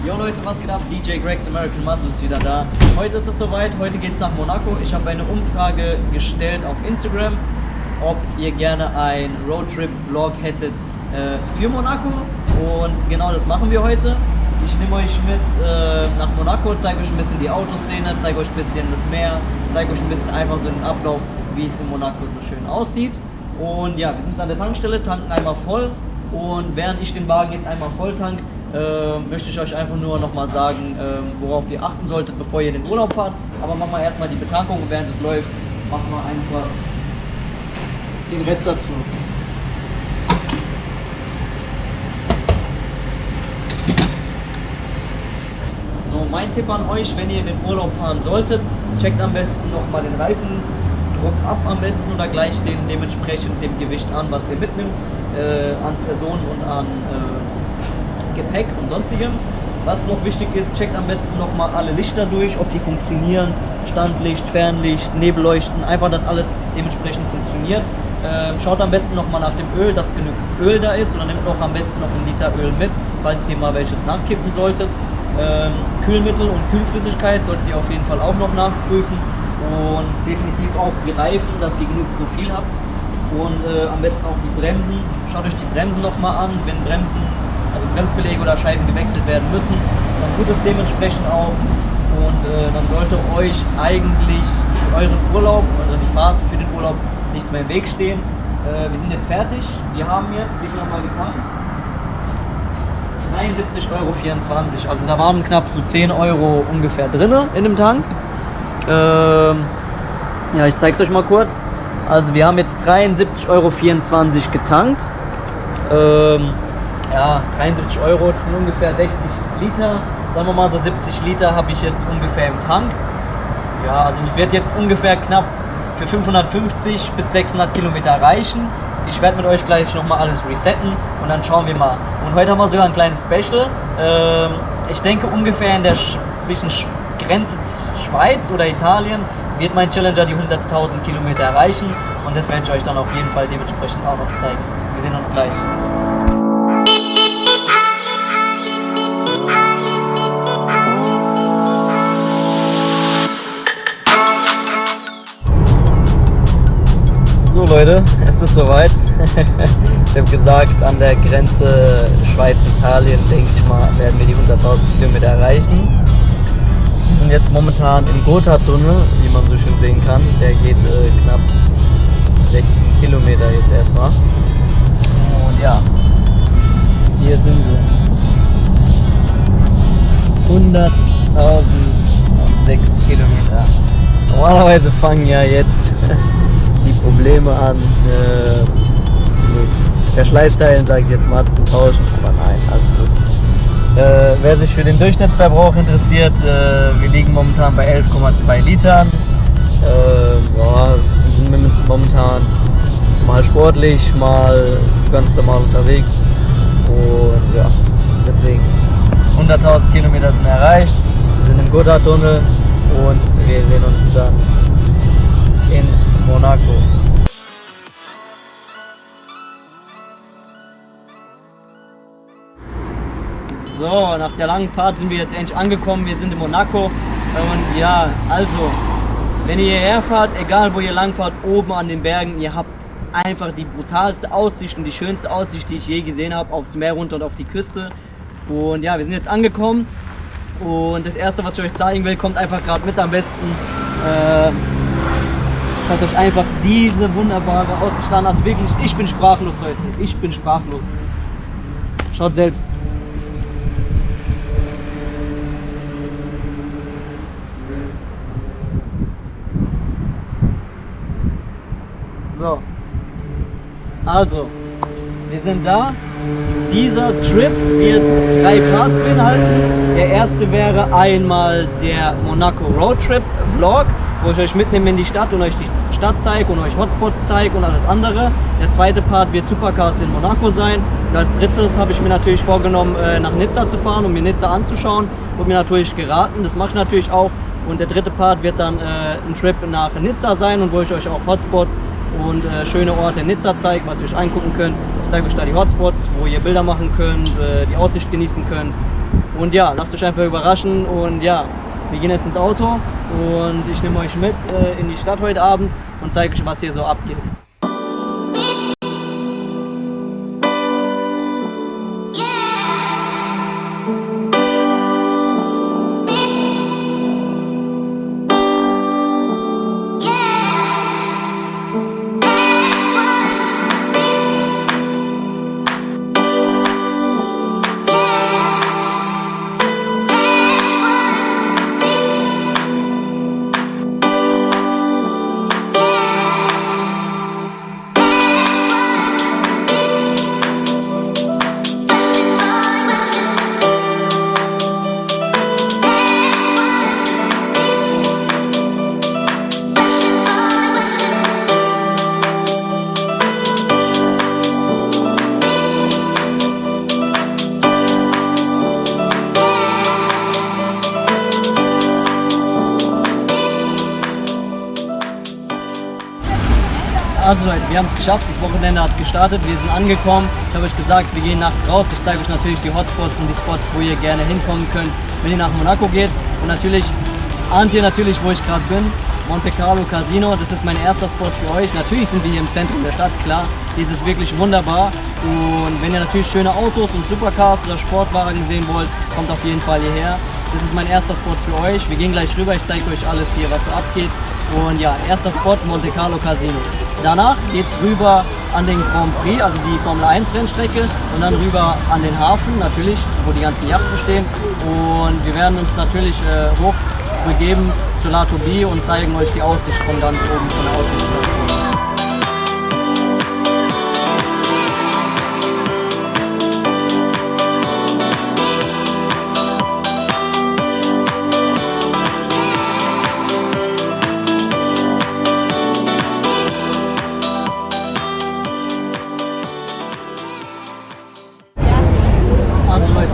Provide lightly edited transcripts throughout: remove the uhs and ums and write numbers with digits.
Jo Leute, was geht ab? DJ Greg's American Muscle ist wieder da. Heute ist es soweit, heute geht es nach Monaco. Ich habe eine Umfrage gestellt auf Instagram, ob ihr gerne ein Roadtrip-Vlog hättet für Monaco. Und genau das machen wir heute. Ich nehme euch mit nach Monaco, zeige euch ein bisschen die Autoszene, zeige euch ein bisschen das Meer, zeige euch ein bisschen einfach so den Ablauf, wie es in Monaco so schön aussieht. Und ja, wir sind an der Tankstelle, tanken einmal voll. Und während ich den Wagen jetzt einmal voll tank, möchte ich euch einfach nur nochmal sagen, worauf ihr achten solltet, bevor ihr in den Urlaub fahrt. Aber machen wir erstmal die Betankung und während es läuft, machen wir einfach den Rest dazu. So, mein Tipp an euch, wenn ihr in den Urlaub fahren solltet, checkt am besten nochmal den Reifendruck ab am besten oder gleicht den dementsprechend dem Gewicht an, was ihr mitnimmt, an Personen und an Gepäck und sonstigem. Was noch wichtig ist, checkt am besten nochmal alle Lichter durch, ob die funktionieren, Standlicht, Fernlicht, Nebelleuchten, einfach, dass alles dementsprechend funktioniert. Schaut am besten nochmal nach dem Öl, dass genug Öl da ist, oder nehmt noch am besten noch ein Liter Öl mit, falls ihr mal welches nachkippen solltet. Kühlmittel und Kühlflüssigkeit solltet ihr auf jeden Fall auch noch nachprüfen und definitiv auch die Reifen, dass ihr genug Profil habt und am besten auch die Bremsen. Schaut euch die Bremsen nochmal an, wenn Bremsbeläge oder Scheiben gewechselt werden müssen, dann tut es dementsprechend auch und dann sollte euch eigentlich für euren Urlaub, also die Fahrt für den Urlaub, nichts mehr im Weg stehen. Wir sind jetzt fertig, wir haben jetzt, wie viel haben wir getankt? 73,24 €, also da waren knapp so 10 € ungefähr drin in dem Tank. Ja, ich zeige es euch mal kurz. Also wir haben jetzt 73,24 € getankt. Ja, 73 €, das sind ungefähr 60 Liter. Sagen wir mal so 70 Liter habe ich jetzt ungefähr im Tank. Ja, also es wird jetzt ungefähr knapp für 550 bis 600 Kilometer reichen. Ich werde mit euch gleich nochmal alles resetten und dann schauen wir mal. Und heute haben wir sogar ein kleines Special. Ich denke ungefähr zwischen Grenze Schweiz oder Italien wird mein Challenger die 100.000 Kilometer erreichen. Und das werde ich euch dann auf jeden Fall dementsprechend auch noch zeigen. Wir sehen uns gleich. So Leute, es ist soweit. Ich habe gesagt, an der Grenze Schweiz-Italien, denke ich mal, werden wir die 100.000 Kilometer erreichen. Wir sind jetzt momentan im Gotthardtunnel, wie man so schön sehen kann. Der geht knapp 16 Kilometer jetzt erstmal. Und ja, hier sind sie. 100.006 Kilometer. Normalerweise fangen ja jetzt die Probleme an mit Verschleißteilen, sage ich jetzt mal, zu tauschen, aber nein, alles gut. Wer sich für den Durchschnittsverbrauch interessiert, wir liegen momentan bei 11,2 Litern. Ja, wir sind momentan mal sportlich, mal ganz normal unterwegs und ja, deswegen 100.000 Kilometer sind erreicht, wir sind im Gotthardtunnel und wir sehen uns dann in Monaco. So, nach der langen Fahrt sind wir jetzt endlich angekommen. Wir sind in Monaco und ja, also, wenn ihr hierher fahrt, egal wo ihr lang fahrt, oben an den Bergen, ihr habt einfach die brutalste Aussicht und die schönste Aussicht, die ich je gesehen habe, aufs Meer runter und auf die Küste. Und ja, wir sind jetzt angekommen und das erste, was ich euch zeigen will, kommt einfach gerade mit am besten. Schaut euch einfach diese wunderbare Aussicht an. Also wirklich, ich bin sprachlos, Leute. Ich bin sprachlos. Schaut selbst. So. Also, wir sind da. Dieser Trip wird 3 Parts beinhalten. Der erste wäre einmal der Monaco Roadtrip Vlog, wo ich euch mitnehme in die Stadt und euch die Stadt zeige und euch Hotspots zeige und alles andere. Der zweite Part wird Supercars in Monaco sein. Und als drittes habe ich mir natürlich vorgenommen, nach Nizza zu fahren, um mir Nizza anzuschauen. Wurde mir natürlich geraten, das mache ich natürlich auch. Und der dritte Part wird dann ein Trip nach Nizza sein und wo ich euch auch Hotspots und schöne Orte in Nizza zeige, was ihr euch angucken könnt. Ich zeige euch da die Hotspots, wo ihr Bilder machen könnt, die Aussicht genießen könnt. Und ja, lasst euch einfach überraschen und ja, wir gehen jetzt ins Auto und ich nehme euch mit in die Stadt heute Abend und zeige euch, was hier so abgeht. Also Leute, wir haben es geschafft, das Wochenende hat gestartet, wir sind angekommen. Ich habe euch gesagt, wir gehen nachts raus. Ich zeige euch natürlich die Hotspots und die Spots, wo ihr gerne hinkommen könnt, wenn ihr nach Monaco geht. Und natürlich ahnt ihr natürlich, wo ich gerade bin. Monte Carlo Casino, das ist mein erster Spot für euch. Natürlich sind wir hier im Zentrum der Stadt, klar. Hier ist es wirklich wunderbar. Und wenn ihr natürlich schöne Autos und Supercars oder Sportwagen sehen wollt, kommt auf jeden Fall hierher. Das ist mein erster Spot für euch. Wir gehen gleich rüber, ich zeige euch alles hier, was so abgeht. Und ja, erster Spot Monte Carlo Casino. Danach geht es rüber an den Grand Prix, also die Formel 1 Rennstrecke, und dann rüber an den Hafen, natürlich, wo die ganzen Yachten stehen. Und wir werden uns natürlich hoch begeben zu La Toubie und zeigen euch die Aussicht von ganz oben von der Aussichtsstation.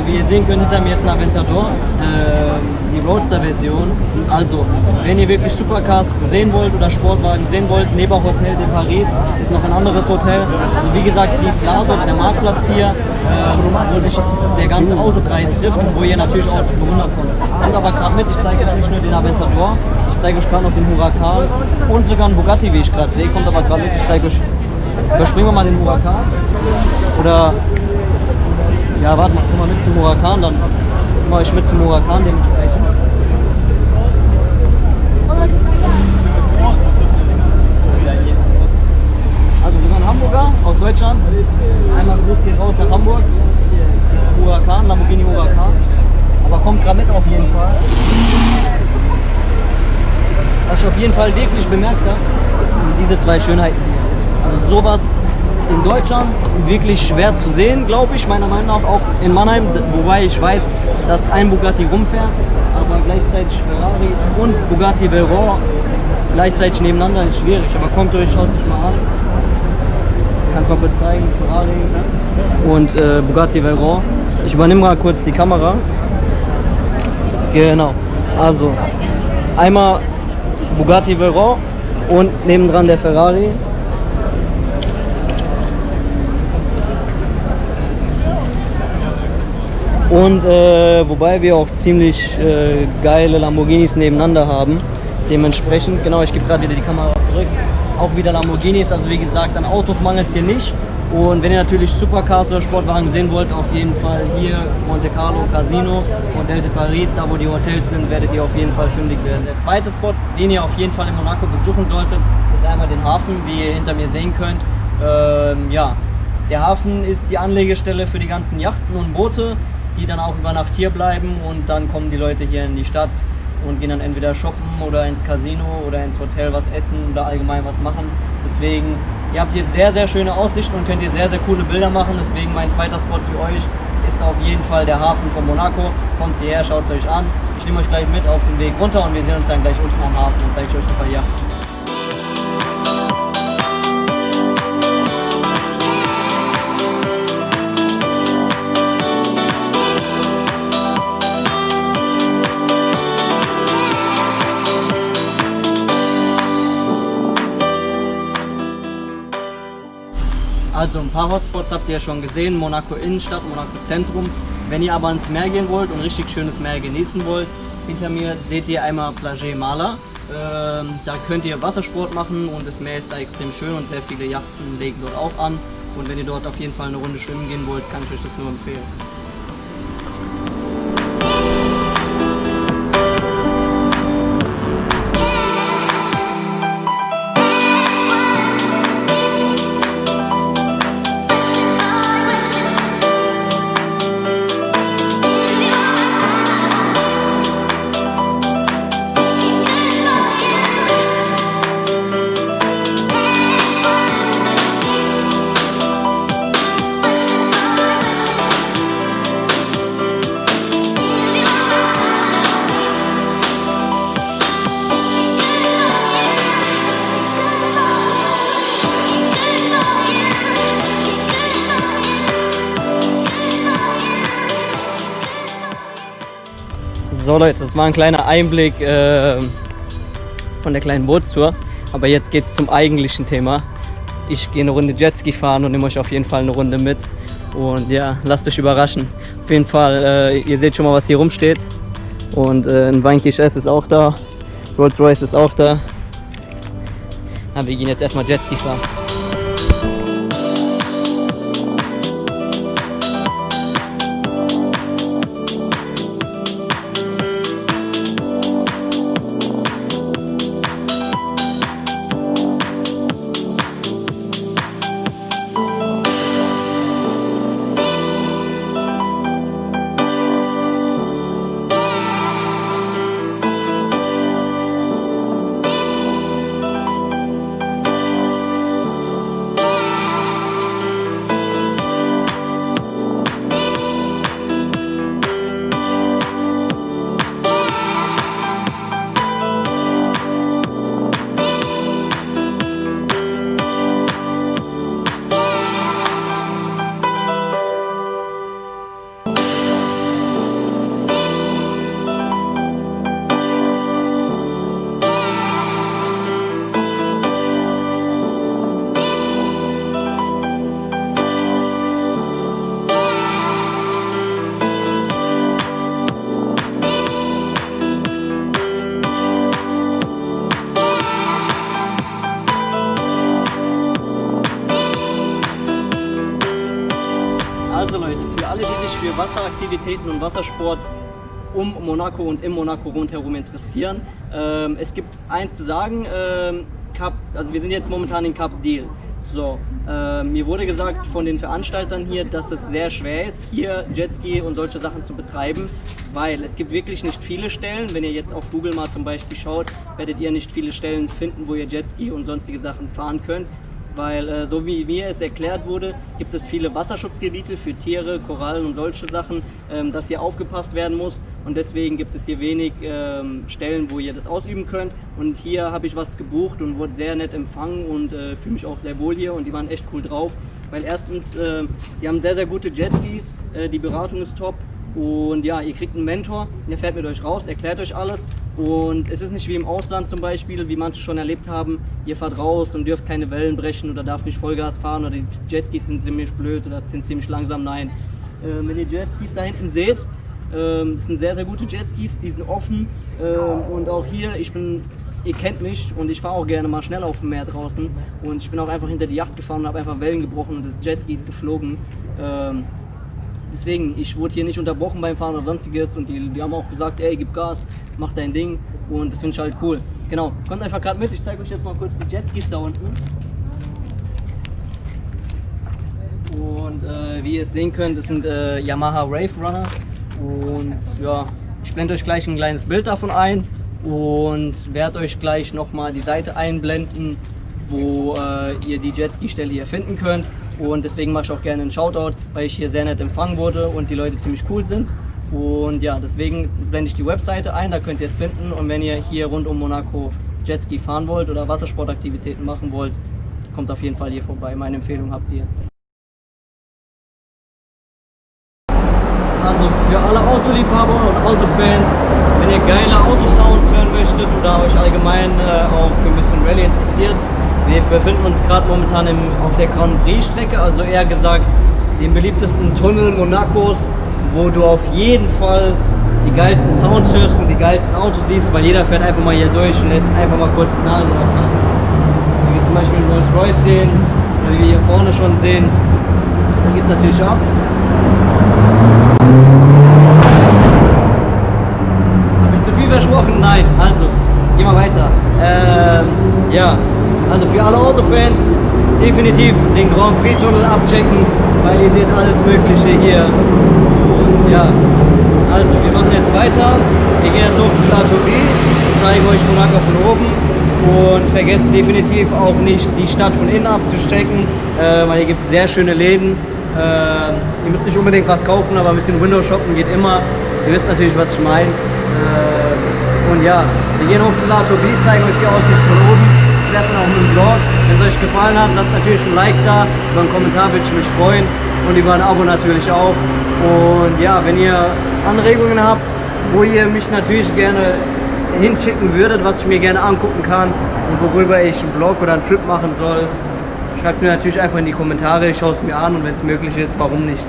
Wie ihr sehen könnt, hinter mir ist ein Aventador, die Roadster-Version. Also, wenn ihr wirklich Supercars sehen wollt oder Sportwagen sehen wollt, neben Hotel de Paris ist noch ein anderes Hotel. Also wie gesagt, die Plaza oder der Marktplatz hier, wo sich der ganze Autokreis trifft und wo ihr natürlich auch zu bewundern kommt. Und aber gerade mit, ich zeige euch nicht nur den Aventador, ich zeige euch gerade noch den Huracan und sogar einen Bugatti, wie ich gerade sehe, kommt aber gerade mit, ich zeige euch, überspringen wir mal den Huracan. Oder ja, warte mal, komm mal mit zum Huracan, dann mache ich mit zum Huracan dementsprechend. Also wir waren Hamburger aus Deutschland. Einmal Gruß geht raus nach Hamburg. Huracan, Lamborghini Huracan. Aber kommt gerade mit auf jeden Fall. Was ich auf jeden Fall wirklich bemerkt habe, sind diese zwei Schönheiten hier. Also sowas in Deutschland wirklich schwer zu sehen, glaube ich, meiner Meinung nach, auch in Mannheim, wobei ich weiß, dass ein Bugatti rumfährt, aber gleichzeitig Ferrari und Bugatti Veyron gleichzeitig nebeneinander ist schwierig, aber kommt euch, schaut euch mal an. Ich kann es mal kurz zeigen, Ferrari und Bugatti Veyron. Ich übernehme mal kurz die Kamera. Genau, also einmal Bugatti Veyron und nebendran der Ferrari. Und wobei wir auch ziemlich geile Lamborghinis nebeneinander haben. Dementsprechend, genau, ich gebe gerade wieder die Kamera zurück. Auch wieder Lamborghinis, also wie gesagt, an Autos mangelt es hier nicht. Und wenn ihr natürlich Supercars oder Sportwagen sehen wollt, auf jeden Fall hier Monte Carlo Casino, Hotel de Paris, da wo die Hotels sind, werdet ihr auf jeden Fall fündig werden. Der zweite Spot, den ihr auf jeden Fall in Monaco besuchen solltet, ist einmal den Hafen, wie ihr hinter mir sehen könnt. Ja, der Hafen ist die Anlegestelle für die ganzen Yachten und Boote, die dann auch über Nacht hier bleiben, und dann kommen die Leute hier in die Stadt und gehen dann entweder shoppen oder ins Casino oder ins Hotel was essen oder allgemein was machen. Deswegen, ihr habt hier sehr, sehr schöne Aussichten und könnt hier sehr, sehr coole Bilder machen. Deswegen mein zweiter Spot für euch ist auf jeden Fall der Hafen von Monaco. Kommt hierher, schaut es euch an. Ich nehme euch gleich mit auf den Weg runter und wir sehen uns dann gleich unten am Hafen und zeige ich euch ein paar Yachten. Also ein paar Hotspots habt ihr ja schon gesehen, Monaco Innenstadt, Monaco Zentrum. Wenn ihr aber ins Meer gehen wollt und richtig schönes Meer genießen wollt, hinter mir seht ihr einmal Plage Mala. Da könnt ihr Wassersport machen und das Meer ist da extrem schön und sehr viele Yachten legen dort auch an. Und wenn ihr dort auf jeden Fall eine Runde schwimmen gehen wollt, kann ich euch das nur empfehlen. So Leute, das war ein kleiner Einblick von der kleinen Bootstour, aber jetzt geht es zum eigentlichen Thema. Ich gehe eine Runde Jetski fahren und nehme euch auf jeden Fall eine Runde mit und ja, lasst euch überraschen. Auf jeden Fall, ihr seht schon mal, was hier rumsteht und ein Vanquish S ist auch da, Rolls Royce ist auch da. Aber wir gehen jetzt erstmal Jetski fahren. Also Leute, für alle, die sich für Wasseraktivitäten und Wassersport um Monaco und im Monaco rundherum interessieren, es gibt eins zu sagen, also wir sind jetzt momentan in Cap d'Isle. So, mir wurde gesagt von den Veranstaltern hier, dass es sehr schwer ist, hier Jetski und solche Sachen zu betreiben, weil es gibt wirklich nicht viele Stellen. Wenn ihr jetzt auf Google mal zum Beispiel schaut, werdet ihr nicht viele Stellen finden, wo ihr Jetski und sonstige Sachen fahren könnt. Weil so wie mir es erklärt wurde, gibt es viele Wasserschutzgebiete für Tiere, Korallen und solche Sachen, dass hier aufgepasst werden muss und deswegen gibt es hier wenig Stellen, wo ihr das ausüben könnt und hier habe ich was gebucht und wurde sehr nett empfangen und fühle mich auch sehr wohl hier und die waren echt cool drauf, weil erstens, die haben sehr, sehr gute Jetskis, die Beratung ist top und ja, ihr kriegt einen Mentor, der fährt mit euch raus, erklärt euch alles. Und es ist nicht wie im Ausland zum Beispiel, wie manche schon erlebt haben, ihr fahrt raus und dürft keine Wellen brechen oder darf nicht Vollgas fahren oder die Jetskis sind ziemlich blöd oder sind ziemlich langsam. Nein, wenn ihr Jetskis da hinten seht, das sind sehr, sehr gute Jetskis, die sind offen und auch hier, ihr kennt mich und ich fahre auch gerne mal schnell auf dem Meer draußen und ich bin auch einfach hinter die Yacht gefahren und habe einfach Wellen gebrochen und das Jetski ist geflogen. Deswegen, ich wurde hier nicht unterbrochen beim Fahren oder sonstiges und die haben auch gesagt, ey, gib Gas, mach dein Ding und das finde ich halt cool. Genau, kommt einfach gerade mit, ich zeige euch jetzt mal kurz die Jetskis da unten. Und wie ihr es sehen könnt, das sind Yamaha Wave Runner und ja, ich blende euch gleich ein kleines Bild davon ein und werde euch gleich nochmal die Seite einblenden, wo ihr die Jetski-Stelle hier finden könnt. Und deswegen mache ich auch gerne einen Shoutout, weil ich hier sehr nett empfangen wurde und die Leute ziemlich cool sind. Und ja, deswegen blende ich die Webseite ein, da könnt ihr es finden. Und wenn ihr hier rund um Monaco Jetski fahren wollt oder Wassersportaktivitäten machen wollt, kommt auf jeden Fall hier vorbei. Meine Empfehlung habt ihr. Also für alle Autoliebhaber und Autofans, wenn ihr geile Autosounds hören möchtet oder euch allgemein auch für ein bisschen Rallye interessiert, wir befinden uns gerade momentan auf der Grand Prix Strecke, also eher gesagt den beliebtesten Tunnel Monacos, wo du auf jeden Fall die geilsten Sounds hörst und die geilsten Autos siehst, weil jeder fährt einfach mal hier durch und lässt einfach mal kurz knallen oder machen. Wie wir zum Beispiel einen Rolls Royce sehen, oder wie wir hier vorne schon sehen, da geht es natürlich ab. Habe ich zu viel versprochen? Nein, also, gehen wir weiter. Ja, also für alle Autofans definitiv den Grand Prix Tunnel abchecken, weil ihr seht alles Mögliche hier. Und ja, also wir machen jetzt weiter. Wir gehen jetzt hoch zu Lato B und zeigen euch Monaco von oben. Und vergesst definitiv auch nicht, die Stadt von innen abzustecken, weil hier gibt es sehr schöne Läden. Ihr müsst nicht unbedingt was kaufen, aber ein bisschen Window shoppen geht immer. Ihr wisst natürlich, was ich meine. Und ja, wir gehen hoch zu Lato B, zeigen euch die Aussicht von oben. Das lassen auch mit dem Vlog. Wenn es euch gefallen hat, lasst natürlich ein Like da. Über einen Kommentar würde ich mich freuen. Und über ein Abo natürlich auch. Und ja, wenn ihr Anregungen habt, wo ihr mich natürlich gerne hinschicken würdet, was ich mir gerne angucken kann und worüber ich einen Vlog oder einen Trip machen soll, schreibt es mir natürlich einfach in die Kommentare. Ich schaue es mir an und wenn es möglich ist, warum nicht.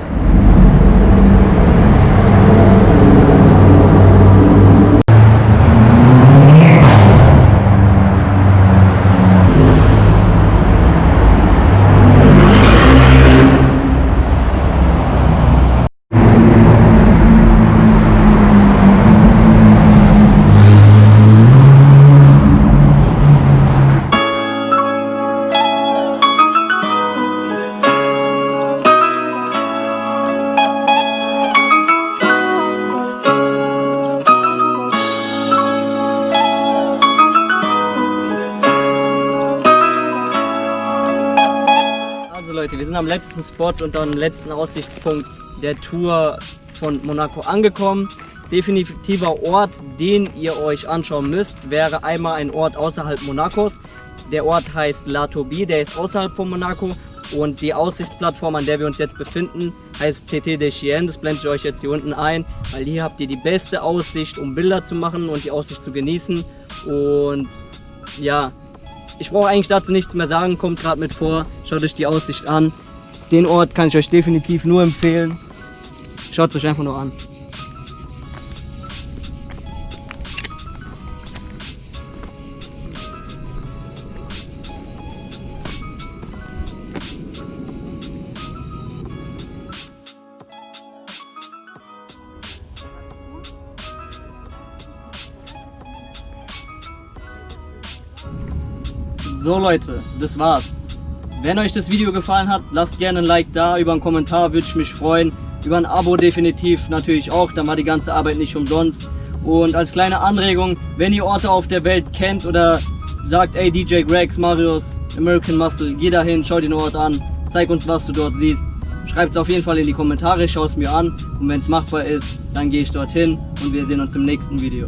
Leute, wir sind am letzten Spot und am letzten Aussichtspunkt der Tour von Monaco angekommen. Definitiver Ort, den ihr euch anschauen müsst, wäre einmal ein Ort außerhalb Monacos. Der Ort heißt Lato B, der ist außerhalb von Monaco und die Aussichtsplattform, an der wir uns jetzt befinden, heißt TT des Chiens. Das blende ich euch jetzt hier unten ein, weil hier habt ihr die beste Aussicht, um Bilder zu machen und die Aussicht zu genießen. Und ja, ich brauche eigentlich dazu nichts mehr sagen, kommt gerade mit vor, schaut euch die Aussicht an. Den Ort kann ich euch definitiv nur empfehlen. Schaut es euch einfach nur an. So Leute, das war's. Wenn euch das Video gefallen hat, lasst gerne ein Like da, über einen Kommentar würde ich mich freuen. Über ein Abo definitiv natürlich auch, dann war die ganze Arbeit nicht umsonst. Und als kleine Anregung, wenn ihr Orte auf der Welt kennt oder sagt, ey DJ Gregs, Marius, American Muscle, geh dahin, schau dir den Ort an, zeig uns, was du dort siehst. Schreibt es auf jeden Fall in die Kommentare, schau es mir an und wenn es machbar ist, dann gehe ich dorthin und wir sehen uns im nächsten Video.